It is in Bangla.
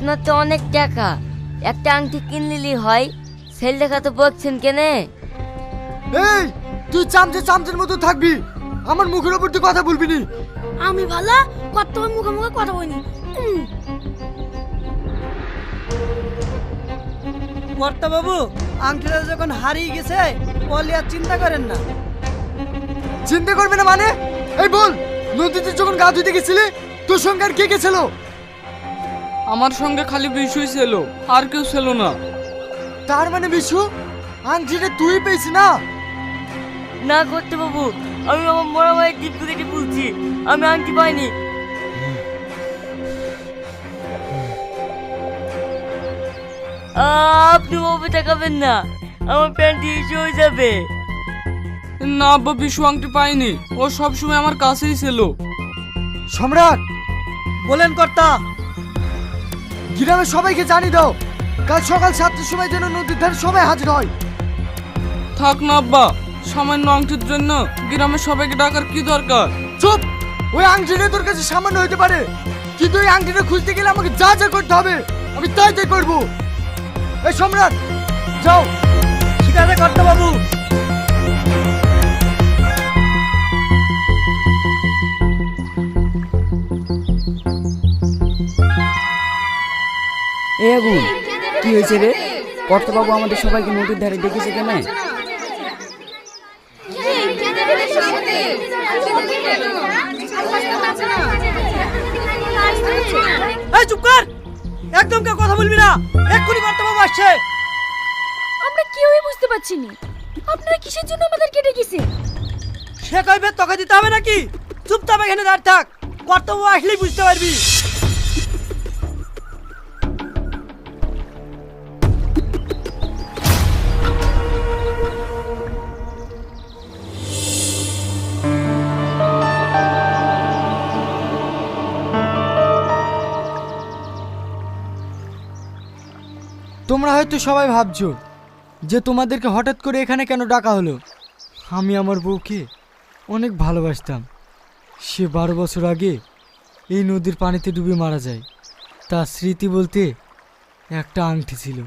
আপনার তো অনেক টাকা, একটা আংটি কিনলিই হয়। সেল দেখা তো বলছেন কেনে? এই তুই চামচের মতো থাকবি, আমার মুখের উপর তুই কথা বলবি নি। আমি ভালো কত মুখে মুখে কথা বলিনি। কর্তা বাবু, আংটিটা যখন হারিয়ে গেছে বলি আর চিন্তা করেন না। চিন্তা করবি না মানে? এই বল, নদীতে যখন গা ধুইতে গেছিলি তোর সঙ্গে আর কে কে ছিল? আমার সঙ্গে খালি বিশুই ছিল, আর কেউ ছিল না। তার মানে বিশু, আংটিটা তুই পেয়েছি না? না করতে বাবু, আমি আমার মরা ভাইয়ের দিব্যি কেটে বলছি, আমি আংটি পাইনি। আপনি বাবু তাকাবেন না, আমার প্যান্ট ইস্যু হয়ে যাবে। না আব্বা, বিশু আংটি পাইনি, ও সবসময় আমার কাছেই ছিল। সম্রাট, বলেন কর্তা। গ্রামের সবাইকে জানিয়ে দাও, কাল সকাল 7টার সময় যেন নদীর ধারে সবাই হাজির হয়। থাক না আব্বা, সামান্য আংটির জন্য গ্রামের সবাইকে ডাকার কি দরকার? চুপ! ওই আংটিটা তোর কাছে সামান্য হতে পারে, কিন্তু ওই আংটিটা খুঁজতে গেলে আমাকে যা যা করতে হবে আমি তাই তাই করবো। এই সম্রাট, যাও। ঠিক আছে কর্তা বাবু। এ আগুন, কি হয়েছে রে? কর্তাবাবু আমাদের সবাইকে নদীর ধারে ডেকেছে কেন? এই চুপ কর, একদম কেউ কথা বলবি না, এক্ষুনি কর্তা বাবু আসছে। আমরা কেউই বুঝতে পারছি না আপনারা কিসের জন্য আমাদেরকে ডেকেছেন। সে কইবে তোকে দিতে হবে নাকি? চুপচাপ এখানে দাঁড় থাক, কর্তা বাবু আসলেই বুঝতে পারবি। তোমরা হয়তো সবাই ভাবছো যে তোমাদেরকে হঠাৎ করে এখানে কেন ডাকা হলো। আমি আমার বউকে অনেক ভালোবাসতাম। সে 12 বছর আগে এই নদীর পানিতে ডুবে মারা যায়। তার স্মৃতি বলতে একটা আংটি ছিল,